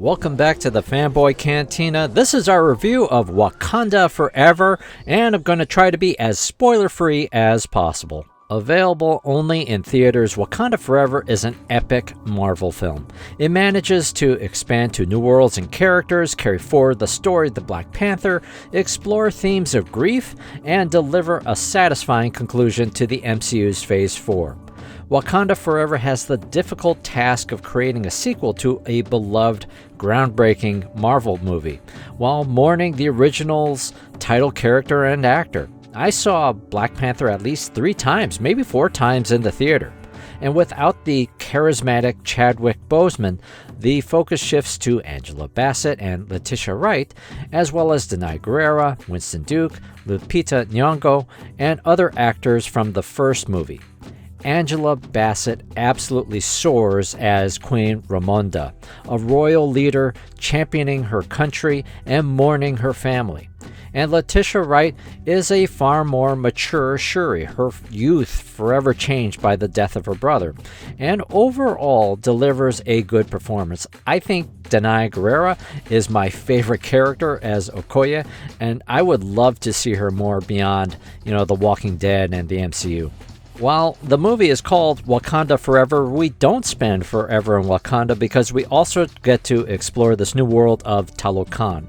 Welcome back to the Fanboy Cantina. This is our review of Wakanda Forever, and I'm going to try to be as spoiler-free as possible. Available only in theaters, Wakanda Forever is an epic Marvel film. It manages to expand to new worlds and characters, carry forward the story of the Black Panther, explore themes of grief, and deliver a satisfying conclusion to the MCU's Phase 4. Wakanda Forever has the difficult task of creating a sequel to a beloved, groundbreaking Marvel movie, while mourning the original's title character and actor. I saw Black Panther at least 3 times, maybe 4 times in the theater. And without the charismatic Chadwick Boseman, the focus shifts to Angela Bassett and Letitia Wright, as well as Danai Gurira, Winston Duke, Lupita Nyong'o, and other actors from the first movie. Angela Bassett absolutely soars as Queen Ramonda, a royal leader championing her country and mourning her family. And Letitia Wright is a far more mature Shuri, her youth forever changed by the death of her brother, and overall delivers a good performance. I think Danai Gurira is my favorite character as Okoye, and I would love to see her more beyond, The Walking Dead and the MCU. While the movie is called Wakanda Forever, we don't spend forever in Wakanda because we also get to explore this new world of Talokan.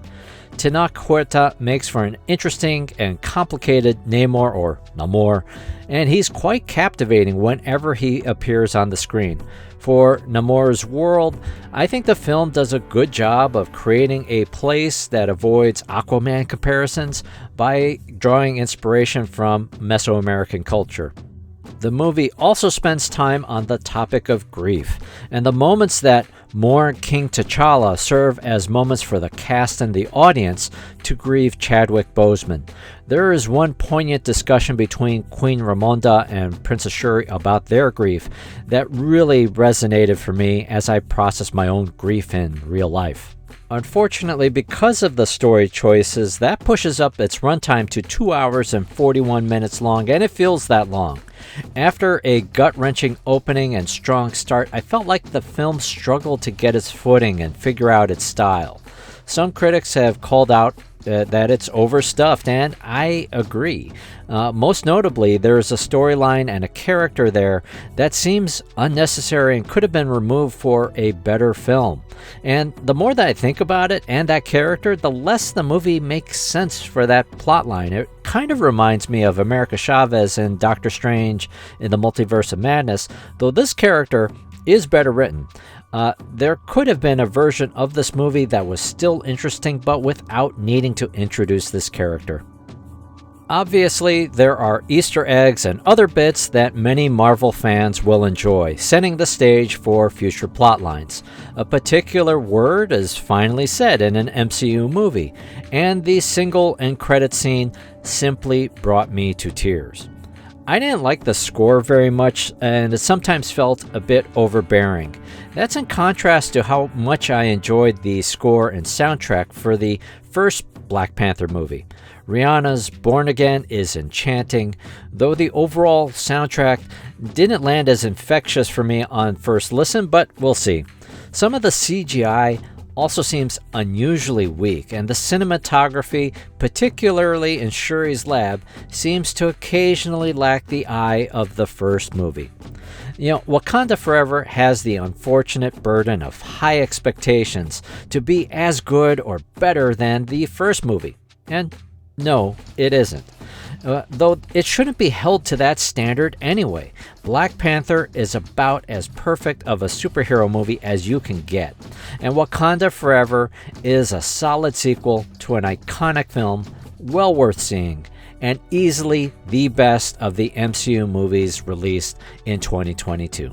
Tenoch Huerta makes for an interesting and complicated Namor or Namor, and he's quite captivating whenever he appears on the screen. For Namor's world, I think the film does a good job of creating a place that avoids Aquaman comparisons by drawing inspiration from Mesoamerican culture. The movie also spends time on the topic of grief, and the moments that mourn King T'Challa serve as moments for the cast and the audience to grieve Chadwick Boseman. There is one poignant discussion between Queen Ramonda and Princess Shuri about their grief that really resonated for me as I process my own grief in real life. Unfortunately, because of the story choices, that pushes up its runtime to 2 hours and 41 minutes long, and it feels that long. After a gut-wrenching opening and strong start, I felt like the film struggled to get its footing and figure out its style. Some critics have called out that it's overstuffed, and I agree. Most notably, there is a storyline and a character there that seems unnecessary and could have been removed for a better film. And the more that I think about it and that character, the less the movie makes sense for that plotline. It kind of reminds me of America Chavez in Doctor Strange in the Multiverse of Madness, though this character is better written. There could have been a version of this movie that was still interesting, but without needing to introduce this character. Obviously, there are Easter eggs and other bits that many Marvel fans will enjoy, setting the stage for future plotlines. A particular word is finally said in an MCU movie, and the single end credit scene simply brought me to tears. I didn't like the score very much, and it sometimes felt a bit overbearing. That's in contrast to how much I enjoyed the score and soundtrack for the first Black Panther movie. Rihanna's Born Again is enchanting, though the overall soundtrack didn't land as infectious for me on first listen, but we'll see. Some of the CGI also seems unusually weak, and the cinematography, particularly in Shuri's lab, seems to occasionally lack the eye of the first movie. Wakanda Forever has the unfortunate burden of high expectations to be as good or better than the first movie. And no, it isn't. Though it shouldn't be held to that standard anyway. Black Panther is about as perfect of a superhero movie as you can get. And Wakanda Forever is a solid sequel to an iconic film, well worth seeing, and easily the best of the MCU movies released in 2022.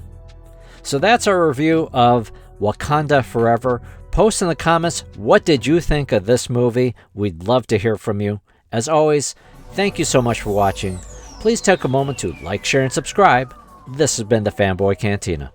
So that's our review of Wakanda Forever. Post in the comments, what did you think of this movie? We'd love to hear from you. As always, thank you so much for watching. Please take a moment to like, share, and subscribe. This has been the Fanboy Cantina.